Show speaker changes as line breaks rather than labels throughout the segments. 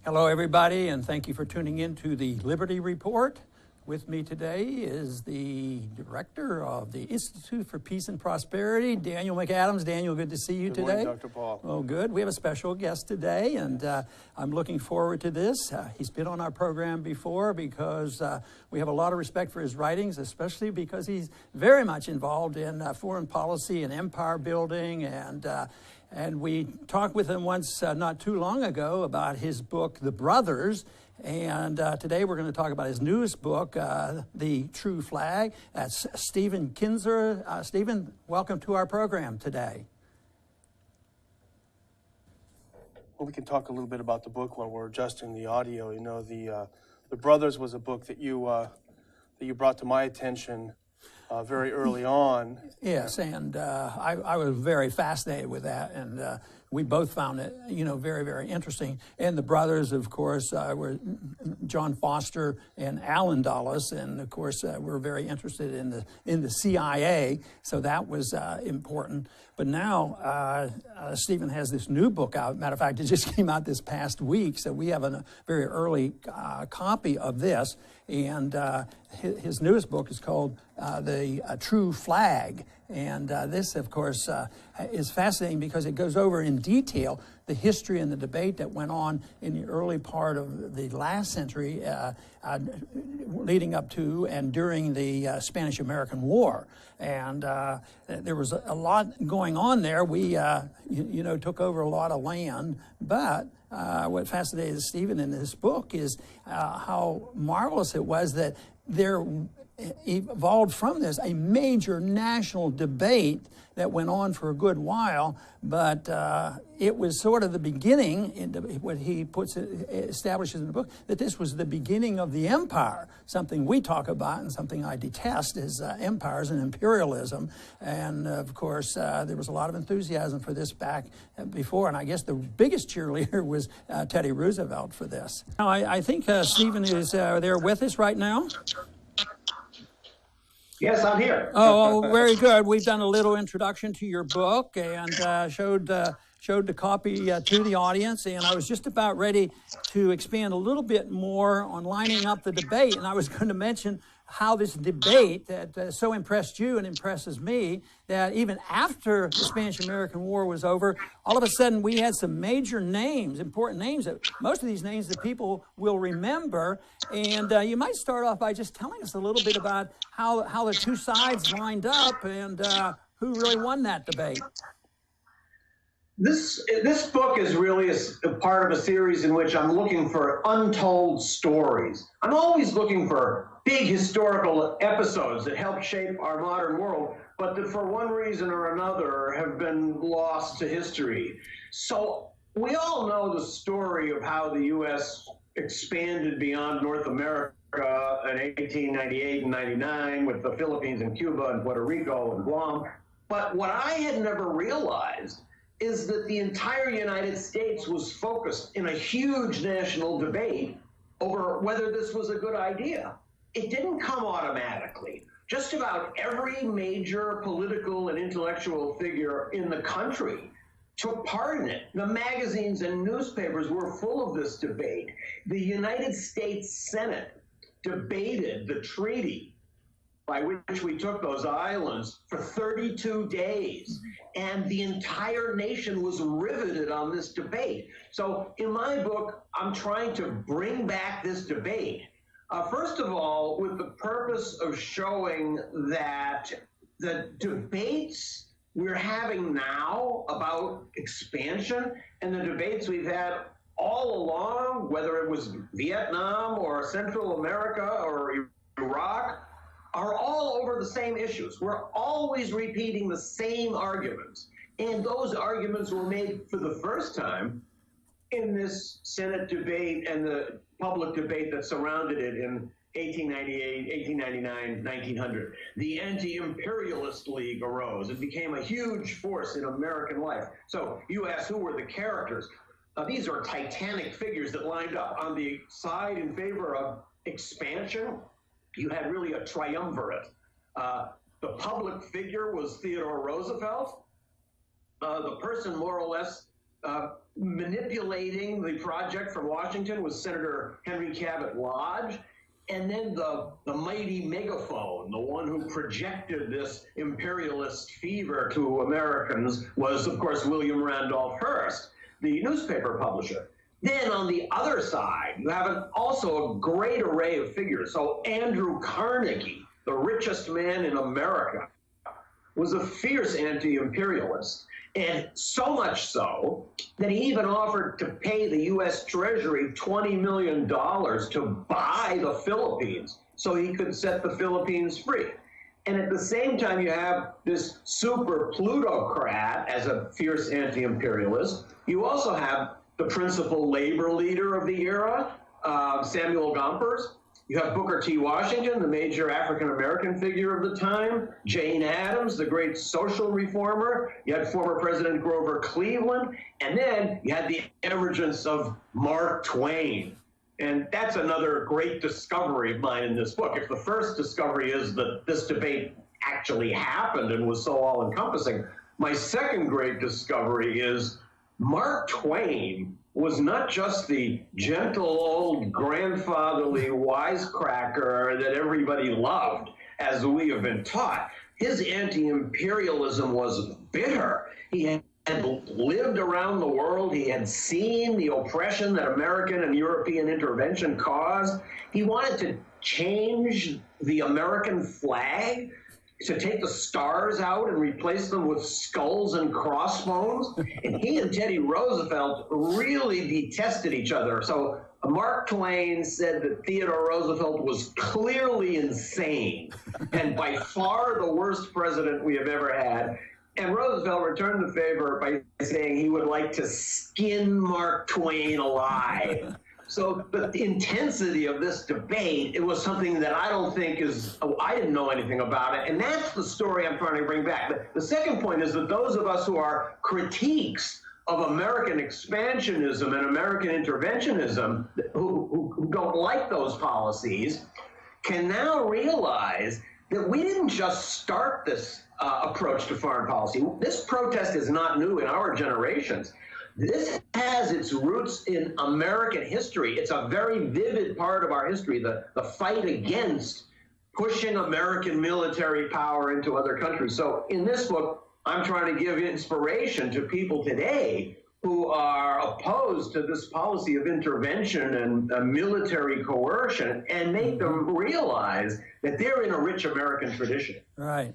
Hello, everybody, and thank you for tuning in to the Liberty Report. With me today is the director of the Institute for Peace and Prosperity, Daniel McAdams. Daniel, good to see you today.
Good morning, Dr. Paul.
Oh, good. We have a special guest today, and I'm looking forward to this. He's been on our program before because we have a lot of respect for his writings, especially because he's very much involved in foreign policy and empire building, and we talked with him once not too long ago about his book, The Brothers. And today we're going to talk about his newest book, The True Flag. That's Stephen Kinzer. Stephen, welcome to our program today.
Well, we can talk a little bit about the book while we're adjusting the audio. You know, The Brothers was a book that you brought to my attention very early on.
Yes, and I was very fascinated with that, and we both found it, very, very interesting. And the brothers, of course, were John Foster and Alan Dulles, and of course, we're very interested in the CIA, so that was important. But now, Stephen has this new book out. Matter of fact, it just came out this past week, so we have a very early copy of this. And his newest book is called The True Flag. And this, of course, is fascinating because it goes over in detail the history and the debate that went on in the early part of the last century, leading up to and during the Spanish-American War. And there was a lot going on there. We, took over a lot of land, but what fascinated Stephen in this book is how marvelous it was that there evolved from this a major national debate that went on for a good while, but it was sort of the beginning, what he establishes in the book, that this was the beginning of the empire, something we talk about and something I detest is empires and imperialism. And of course, there was a lot of enthusiasm for this back before, and I guess the biggest cheerleader was Teddy Roosevelt for this. Now, I think Stephen is there with us right now.
Yes, I'm here.
Oh, very good. We've done a little introduction to your book and showed the copy to the audience, and I was just about ready to expand a little bit more on lining up the debate, and I was going to mention how this debate that so impressed you and impresses me, that even after the Spanish-American War was over, all of a sudden we had some major names, important names, that most of these names that people will remember. And you might start off by just telling us a little bit about how the two sides lined up and who really won that debate.
This book is really a part of a series in which I'm looking for untold stories. I'm always looking for big historical episodes that help shape our modern world, but that for one reason or another have been lost to history. So we all know the story of how the U.S. expanded beyond North America in 1898 and 99 with the Philippines and Cuba and Puerto Rico and Guam. But what I had never realized is that the entire United States was focused in a huge national debate over whether this was a good idea. It didn't come automatically. Just about every major political and intellectual figure in the country took part in it. The magazines and newspapers were full of this debate. The United States Senate debated the treaty by which we took those islands for 32 days. And the entire nation was riveted on this debate. So in my book, I'm trying to bring back this debate. First of all, with the purpose of showing that the debates we're having now about expansion and the debates we've had all along, whether it was Vietnam or Central America or Iraq, are all over the same issues. We're always repeating the same arguments. And those arguments were made for the first time in this Senate debate and the public debate that surrounded it in 1898, 1899, 1900. The Anti-Imperialist League arose and became a huge force in American life. So you ask, who were the characters? These are titanic figures that lined up. On the side in favor of expansion, you had really a triumvirate. The public figure was Theodore Roosevelt. The person more or less manipulating the project from Washington was Senator Henry Cabot Lodge. And then the mighty megaphone, the one who projected this imperialist fever to Americans, was, of course, William Randolph Hearst, the newspaper publisher. Then on the other side, you have also a great array of figures. So Andrew Carnegie, the richest man in America, was a fierce anti-imperialist. And so much so that he even offered to pay the U.S. Treasury $20 million to buy the Philippines so he could set the Philippines free. And at the same time, you have this super plutocrat as a fierce anti-imperialist. You also have the principal labor leader of the era, Samuel Gompers. You have Booker T. Washington, the major African-American figure of the time, Jane Addams, the great social reformer. You had former President Grover Cleveland, and then you had the emergence of Mark Twain. And that's another great discovery of mine in this book. If the first discovery is that this debate actually happened and was so all-encompassing, my second great discovery is Mark Twain was not just the gentle old grandfatherly wisecracker that everybody loved, as we have been taught. His anti-imperialism was bitter. He had lived around the world. He had seen the oppression that American and European intervention caused. He wanted to change the American flag, to take the stars out and replace them with skulls and crossbones. And he and Teddy Roosevelt really detested each other. So Mark Twain said that Theodore Roosevelt was clearly insane and by far the worst president we have ever had. And Roosevelt returned the favor by saying he would like to skin Mark Twain alive. So the intensity of this debate, it was something that I don't think is, I didn't know anything about it. And that's the story I'm trying to bring back. The second point is that those of us who are critiques of American expansionism and American interventionism, who don't like those policies, can now realize that we didn't just start this approach to foreign policy. This protest is not new in our generations. This has its roots in American history. It's a very vivid part of our history, the fight against pushing American military power into other countries. So in this book, I'm trying to give inspiration to people today who are opposed to this policy of intervention and military coercion and make them realize that they're in a rich American tradition.
Right.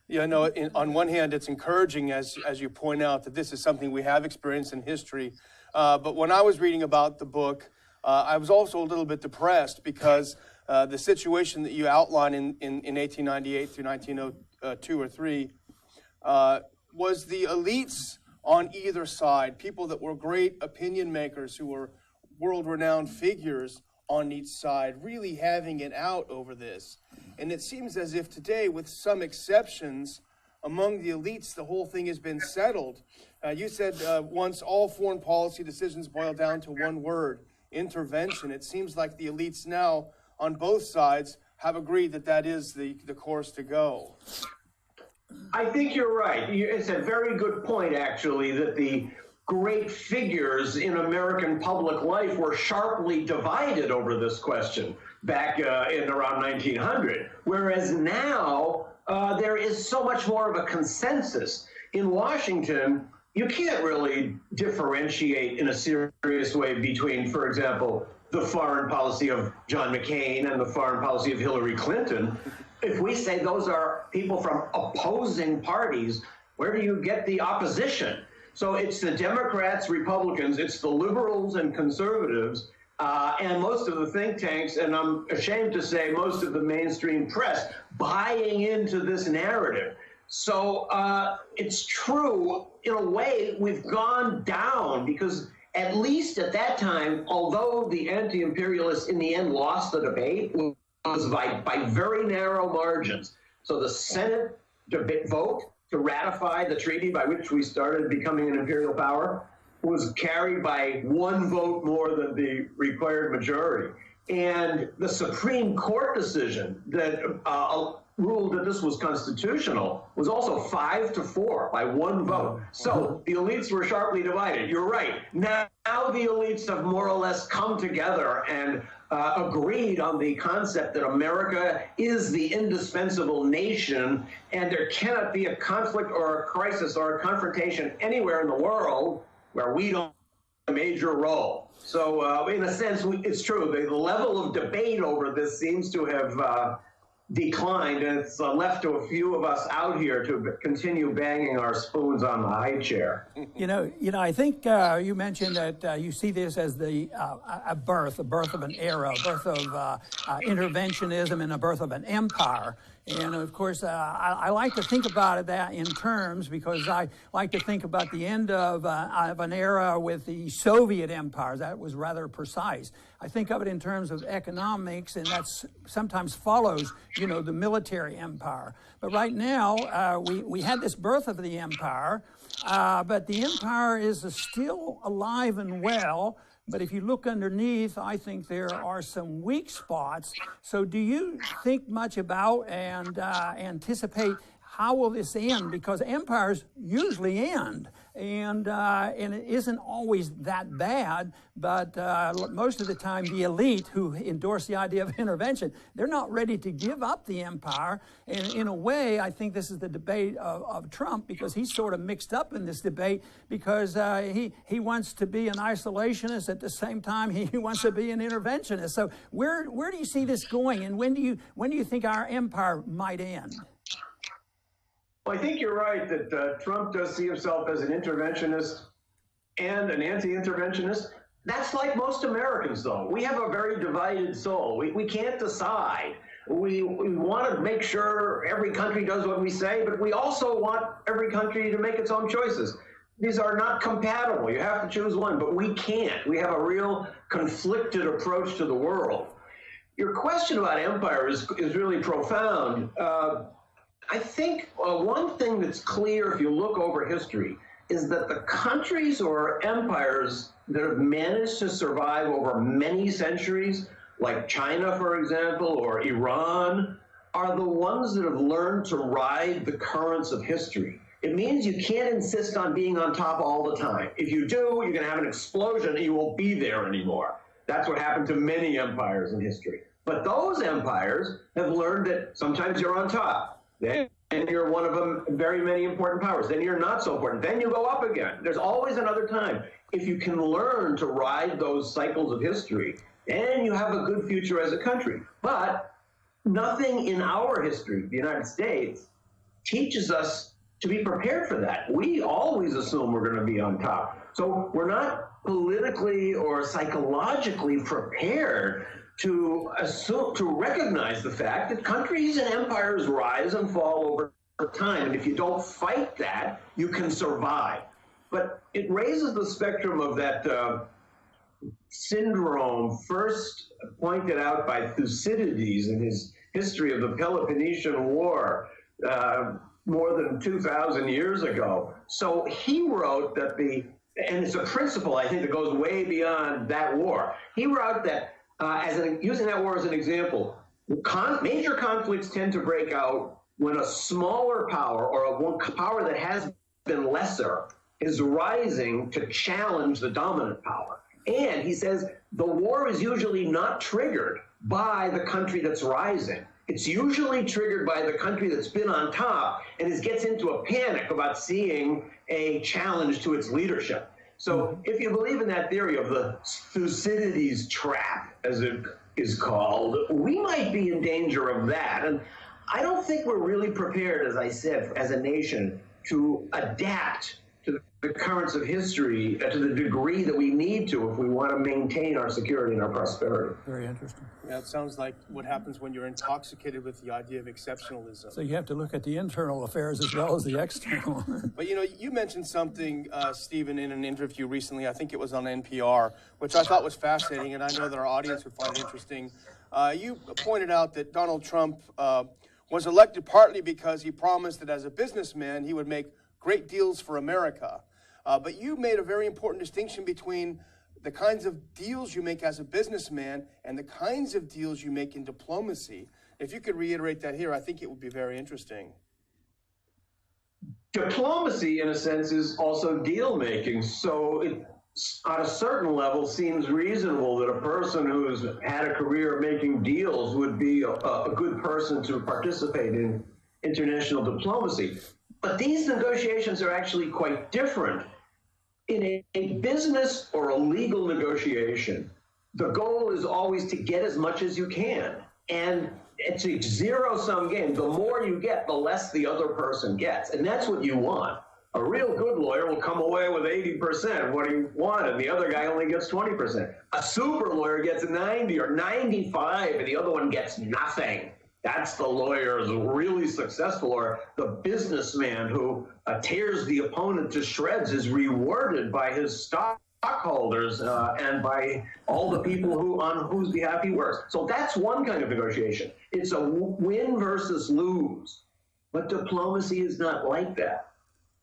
Yeah, no, on one hand, it's encouraging, as you point out, that this is something we have experienced in history. But when I was reading about the book, I was also a little bit depressed because the situation that you outline in 1898 through 1902 or 3 was the elites on either side, people that were great opinion makers who were world-renowned figures on each side, really having it out over this. And it seems as if today, with some exceptions, among the elites, the whole thing has been settled. You said once all foreign policy decisions boil down to one word, intervention. It seems like the elites now, on both sides, have agreed that that is the course to go.
I think you're right. It's a very good point, actually, that the great figures in American public life were sharply divided over this question back in around 1900, whereas now there is so much more of a consensus. In Washington, you can't really differentiate in a serious way between, for example, the foreign policy of John McCain and the foreign policy of Hillary Clinton. If we say those are people from opposing parties, where do you get the opposition? So it's the Democrats, Republicans, it's the liberals and conservatives, and most of the think tanks, and I'm ashamed to say most of the mainstream press, buying into this narrative. So it's true, in a way, we've gone down because at least at that time, although the anti-imperialists in the end lost the debate, it was by very narrow margins. So the Senate vote to ratify the treaty by which we started becoming an imperial power was carried by one vote more than the required majority. And the Supreme Court decision that ruled that this was constitutional was also 5-4 by one vote. So the elites were sharply divided. You're right. Now the elites have more or less come together and agreed on the concept that America is the indispensable nation, and there cannot be a conflict or a crisis or a confrontation anywhere in the world where we don't play a major role. So in a sense, it's true. The level of debate over this seems to have declined, and it's left to a few of us out here to continue banging our spoons on the high chair.
You know, I think you mentioned that you see this as a birth of an era, a birth of interventionism, and a birth of an empire. And of course, I like to think about that in terms, because I like to think about the end of an era with the Soviet empire. That was rather precise. I think of it in terms of economics, and that sometimes follows, you know, the military empire. But right now, we had this birth of the empire, but the empire is still alive and well. But if you look underneath, I think there are some weak spots. So do you think much about and anticipate how will this end? Because empires usually end, and it isn't always that bad, but most of the time the elite who endorse the idea of intervention, they're not ready to give up the empire. And in a way, I think this is the debate of Trump, because he's sort of mixed up in this debate, because he wants to be an isolationist at the same time he wants to be an interventionist. So where do you see this going, and when do you think our empire might end?
Well, I think you're right that Trump does see himself as an interventionist and an anti-interventionist. That's like most Americans, though. We have a very divided soul. We can't decide. We want to make sure every country does what we say, but we also want every country to make its own choices. These are not compatible. You have to choose one, but we can't. We have a real conflicted approach to the world. Your question about empire is really profound. I think one thing that's clear if you look over history is that the countries or empires that have managed to survive over many centuries, like China, for example, or Iran, are the ones that have learned to ride the currents of history. It means you can't insist on being on top all the time. If you do, you're going to have an explosion and you won't be there anymore. That's what happened to many empires in history. But those empires have learned that sometimes you're on top. Then you're one of them, very many important powers. Then you're not so important. Then you go up again. There's always another time. If you can learn to ride those cycles of history, then you have a good future as a country. But nothing in our history, the United States, teaches us to be prepared for that. We always assume we're going to be on top. So we're not politically or psychologically prepared to recognize the fact that countries and empires rise and fall over time. And if you don't fight that, you can survive. But it raises the spectrum of that syndrome first pointed out by Thucydides in his history of the Peloponnesian War more than 2,000 years ago. So he wrote that and it's a principle, I think, that goes way beyond that war. He wrote that using that war as an example, major conflicts tend to break out when a smaller power or a power that has been lesser is rising to challenge the dominant power. And he says the war is usually not triggered by the country that's rising. It's usually triggered by the country that's been on top and gets into a panic about seeing a challenge to its leadership. So if you believe in that theory of the Thucydides trap, as it is called, we might be in danger of that. And I don't think we're really prepared, as I said, as a nation, to adapt to the currents of history to the degree that we need to if we want to maintain our security and our prosperity.
Very interesting.
Yeah, it sounds like what happens when you're intoxicated with the idea of exceptionalism.
So you have to look at the internal affairs as well as the external.
But you know, you mentioned something, Stephen, in an interview recently, I think it was on NPR, which I thought was fascinating, and I know that our audience would find it interesting. You pointed out that Donald Trump was elected partly because he promised that as a businessman he would make great deals for America. But you made a very important distinction between the kinds of deals you make as a businessman and the kinds of deals you make in diplomacy. If you could reiterate that here, I think it would be very interesting.
Diplomacy, in a sense, is also deal making. So it, on a certain level, seems reasonable that a person who's had a career making deals would be a good person to participate in international diplomacy. But these negotiations are actually quite different. In a business or a legal negotiation, the goal is always to get as much as you can. And it's a zero-sum game. The more you get, the less the other person gets. And that's what you want. A real good lawyer will come away with 80% of what he wanted, and the other guy only gets 20%. A super lawyer gets 90 or 95, and the other one gets nothing. That's the lawyer who's really successful, or the businessman who tears the opponent to shreds is rewarded by his stockholders and by all the people who on whose behalf he works. So that's one kind of negotiation. It's a win versus lose. But diplomacy is not like that.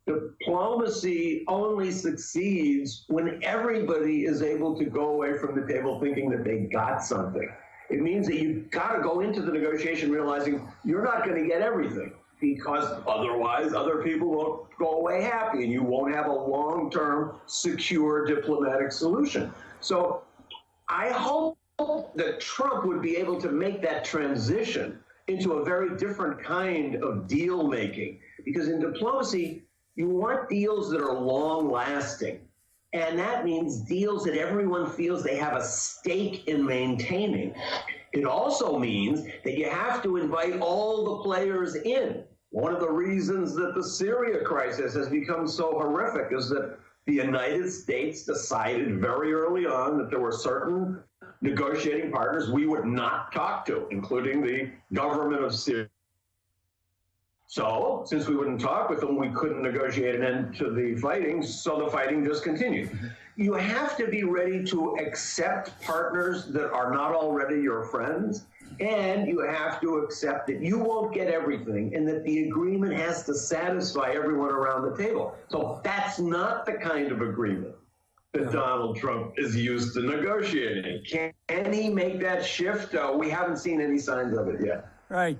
Diplomacy only succeeds when everybody is able to go away from the table thinking that they got something. It means that you've got to go into the negotiation realizing you're not going to get everything, because otherwise other people won't go away happy and you won't have a long-term, secure diplomatic solution. So I hope that Trump would be able to make that transition into a very different kind of deal making, because in diplomacy, you want deals that are long-lasting. And that means deals that everyone feels they have a stake in maintaining. It also means that you have to invite all the players in. One of the reasons that the Syria crisis has become so horrific is that the United States decided very early on that there were certain negotiating partners we would not talk to, including the government of Syria. So, since we wouldn't talk with them, we couldn't negotiate an end to the fighting, so the fighting just continued. You have to be ready to accept partners that are not already your friends, and you have to accept that you won't get everything and that the agreement has to satisfy everyone around the table. So that's not the kind of agreement that Donald Trump is used to negotiating. Can he make that shift? We haven't seen any signs of it yet.
Right.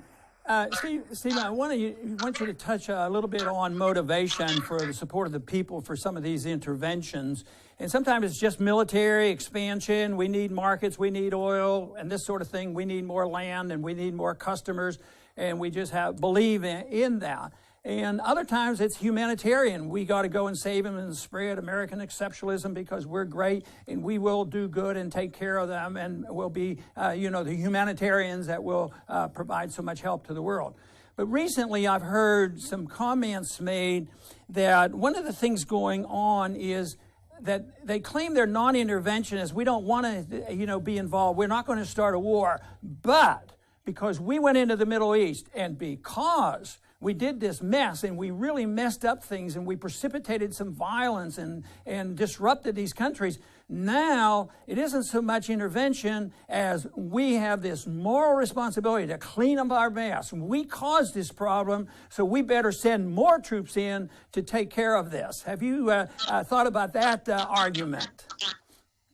Steve, I want you to touch a little bit on motivation for the support of the people for some of these interventions. And sometimes it's just military expansion. We need markets, we need oil, and this sort of thing. We need more land, and we need more customers, and we just believe in that. And other times it's humanitarian. We got to go and save them and spread American exceptionalism because we're great and we will do good and take care of them, and we'll be, the humanitarians that will provide so much help to the world. But recently I've heard some comments made that one of the things going on is that they claim they're non-interventionists. We don't want to, be involved. We're not going to start a war. But because we went into the Middle East and because we did this mess and we really messed up things and we precipitated some violence and disrupted these countries. Now, it isn't so much intervention as we have this moral responsibility to clean up our mess. We caused this problem, so we better send more troops in to take care of this. Have you thought about that argument?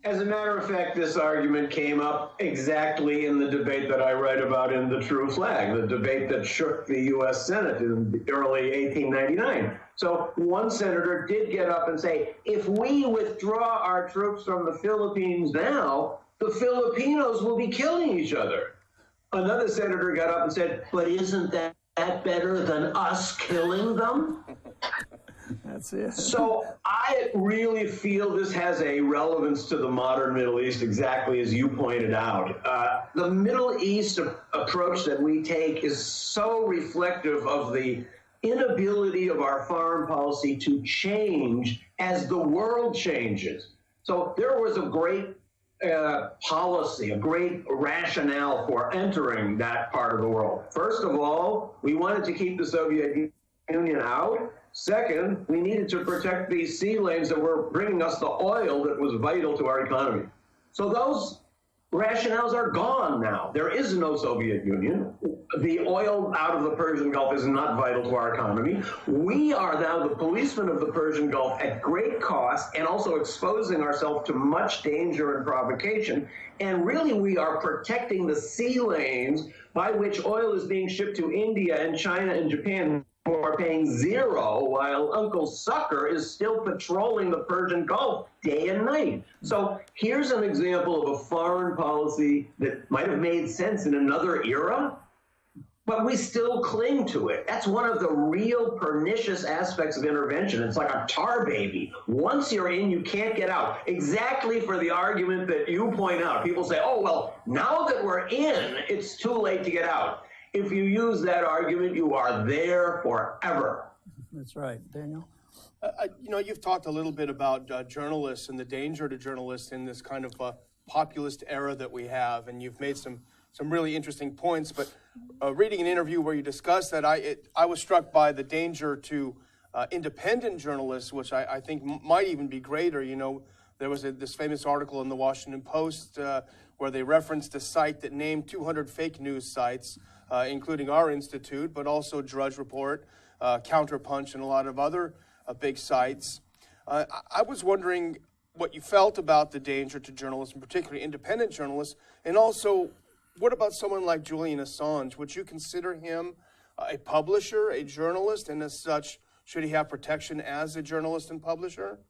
As a matter of fact, this argument came up exactly in the debate that I write about in The True Flag, the debate that shook the U.S. Senate in early 1899. So one senator did get up and say, if we withdraw our troops from the Philippines now, the Filipinos will be killing each other. Another senator got up and said, but isn't that better than us killing them?
That's it.
So I really feel this has a relevance to the modern Middle East, exactly as you pointed out. The Middle East approach that we take is so reflective of the inability of our foreign policy to change as the world changes. So there was a great policy, a great rationale for entering that part of the world. First of all, we wanted to keep the Soviet Union out. Second, we needed to protect these sea lanes that were bringing us the oil that was vital to our economy. So those rationales are gone now. There is no Soviet Union. The oil out of the Persian Gulf is not vital to our economy. We are now the policemen of the Persian Gulf at great cost and also exposing ourselves to much danger and provocation. And really, we are protecting the sea lanes by which oil is being shipped to India and China and Japan, who are paying zero, while Uncle Sucker is still patrolling the Persian Gulf day and night. So here's an example of a foreign policy that might have made sense in another era, but we still cling to it. That's one of the real pernicious aspects of intervention. It's like a tar baby. Once you're in, you can't get out. Exactly for the argument that you point out. People say, oh, well, now that we're in, it's too late to get out. If you use that argument, you are there forever.
That's right. Daniel?
You've talked a little bit about journalists and the danger to journalists in this kind of populist era that we have, and you've made some really interesting points. But reading an interview where you discussed that, I was struck by the danger to independent journalists, which I think might even be greater. There was this famous article in the Washington Post where they referenced a site that named 200 fake news sites, including our institute, but also Drudge Report, Counterpunch, and a lot of other big sites. I was wondering what you felt about the danger to journalists, and particularly independent journalists, and also what about someone like Julian Assange? Would you consider him a publisher, a journalist, and as such, should he have protection as a journalist and publisher?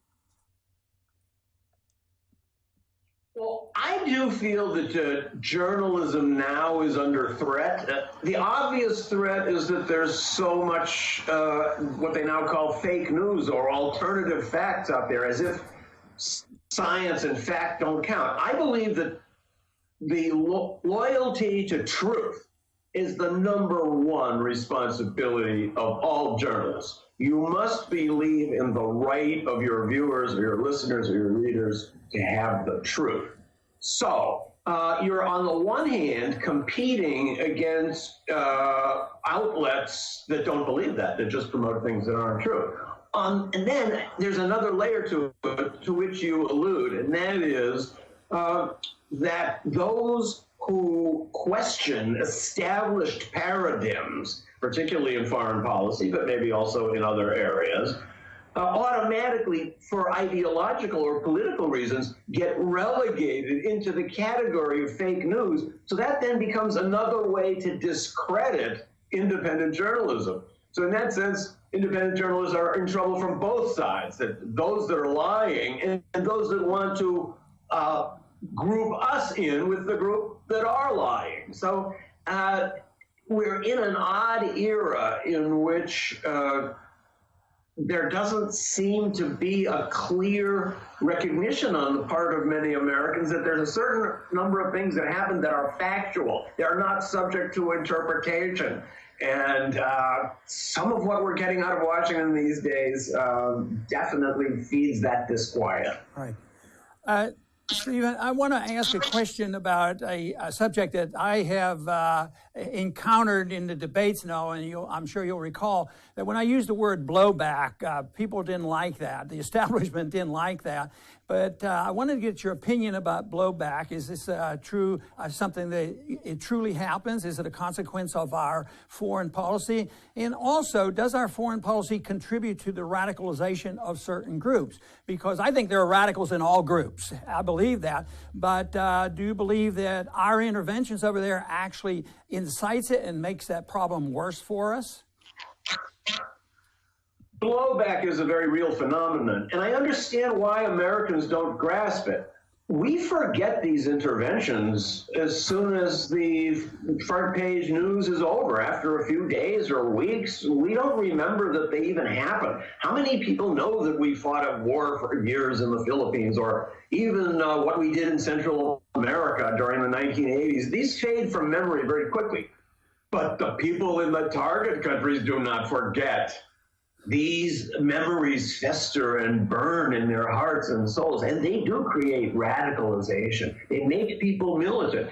Well, I do feel that journalism now is under threat. The obvious threat is that there's so much what they now call fake news or alternative facts out there, as if science and fact don't count. I believe that the loyalty to truth is the #1 responsibility of all journalists. You must believe in the right of your viewers or your listeners or your readers to have the truth. So you're on the one hand competing against outlets that don't believe that just promote things that aren't true. And then there's another layer to it, to which you allude, and that is that those who question established paradigms, particularly in foreign policy, but maybe also in other areas, automatically, for ideological or political reasons, get relegated into the category of fake news. So that then becomes another way to discredit independent journalism. So in that sense, independent journalists are in trouble from both sides, that those that are lying and those that want to group us in with the group that are lying. So we're in an odd era in which there doesn't seem to be a clear recognition on the part of many Americans that there's a certain number of things that happen that are factual. They're not subject to interpretation. And some of what we're getting out of Washington these days definitely feeds that disquiet.
Right. Stephen, I want to ask a question about a subject that I have encountered in the debates now, and I'm sure you'll recall that when I used the word blowback, people didn't like that. The establishment didn't like that. But I wanted to get your opinion about blowback. Is this true, something that it truly happens? Is it a consequence of our foreign policy? And also, does our foreign policy contribute to the radicalization of certain groups? Because I think there are radicals in all groups. I believe that. But do you believe that our interventions over there actually incites it and makes that problem worse for us?
Blowback is a very real phenomenon, and I understand why Americans don't grasp it. We forget these interventions as soon as the front page news is over. After a few days or weeks, we don't remember that they even happened. How many people know that we fought a war for years in the Philippines, or even what we did in Central America during the 1980s? These fade from memory very quickly. But the people in the target countries do not forget. These memories fester and burn in their hearts and souls, and they do create radicalization. They make people militant.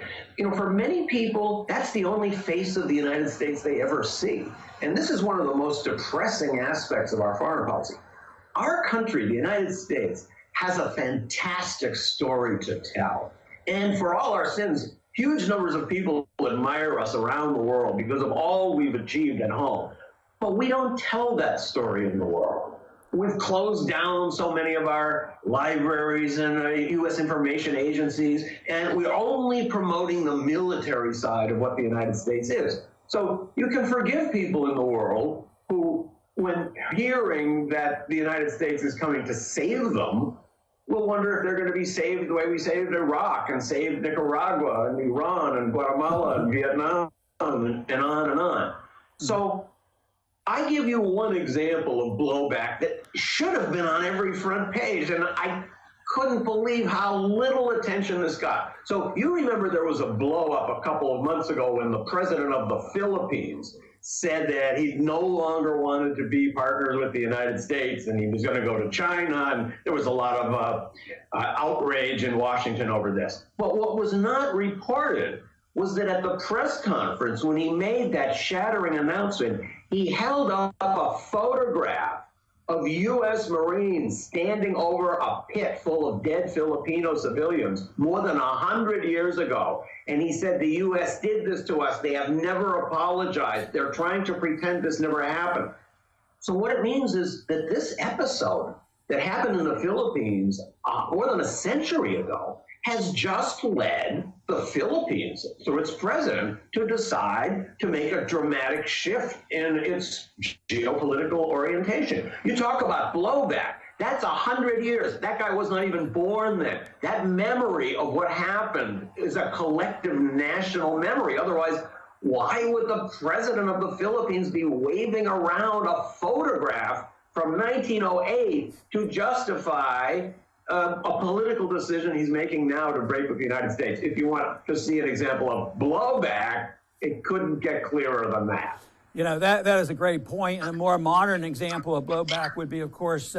For many people, that's the only face of the United States they ever see. And this is one of the most depressing aspects of our foreign policy. Our country, the United States, has a fantastic story to tell. And for all our sins, huge numbers of people admire us around the world because of all we've achieved at home. But we don't tell that story in the world. We've closed down so many of our libraries and U.S. information agencies, and we're only promoting the military side of what the United States is. So you can forgive people in the world who, when hearing that the United States is coming to save them, will wonder if they're going to be saved the way we saved Iraq and saved Nicaragua and Iran and Guatemala and Vietnam and on and on. So I give you one example of blowback that should have been on every front page, and I couldn't believe how little attention this got. So you remember there was a blow up a couple of months ago when the president of the Philippines said that he no longer wanted to be partners with the United States and he was going to go to China, and there was a lot of outrage in Washington over this. But what was not reported was that at the press conference, when he made that shattering announcement, he held up a photograph of U.S. Marines standing over a pit full of dead Filipino civilians more than 100 years ago. And he said, the U.S. did this to us. They have never apologized. They're trying to pretend this never happened. So what it means is that this episode that happened in the Philippines more than a century ago has just led the Philippines, through its president, to decide to make a dramatic shift in its geopolitical orientation. You talk about blowback. That's 100 years. That guy was not even born then. That memory of what happened is a collective national memory. Otherwise, why would the president of the Philippines be waving around a photograph from 1908 to justify a political decision he's making now to break with the United States? If you want to see an example of blowback, it couldn't get clearer than that.
You know, that is a great point. And a more modern example of blowback would be, of course,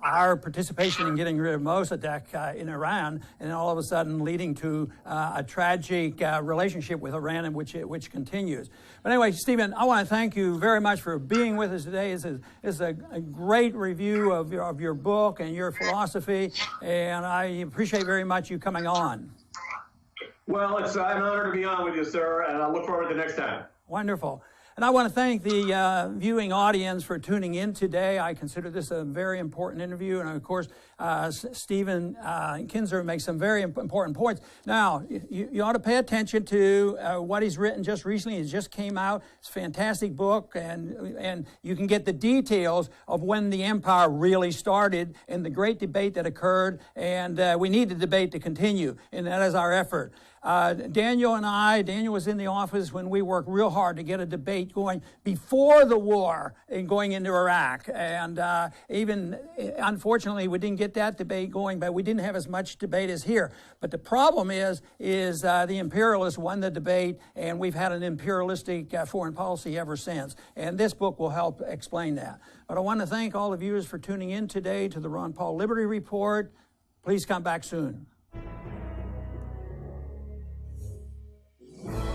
our participation in getting rid of Mossadegh in Iran, and all of a sudden leading to a tragic relationship with Iran, which continues. But anyway, Stephen, I want to thank you very much for being with us today. It's a great review of your book and your philosophy, and I appreciate very much you coming on.
Well, it's an honor to be on with you, sir, and I look forward to next time.
Wonderful. And I want to thank the viewing audience for tuning in today. I consider this a very important interview. And of course, Stephen Kinzer makes some very important points. Now, you ought to pay attention to what he's written just recently. It just came out. It's a fantastic book. And you can get the details of when the empire really started and the great debate that occurred. And we need the debate to continue. And that is our effort. Daniel was in the office when we worked real hard to get a debate going before the war and going into Iraq. And even, unfortunately, we didn't get that debate going, but we didn't have as much debate as here. But the problem is the imperialists won the debate, and we've had an imperialistic foreign policy ever since. And this book will help explain that. But I want to thank all the viewers for tuning in today to the Ron Paul Liberty Report. Please come back soon.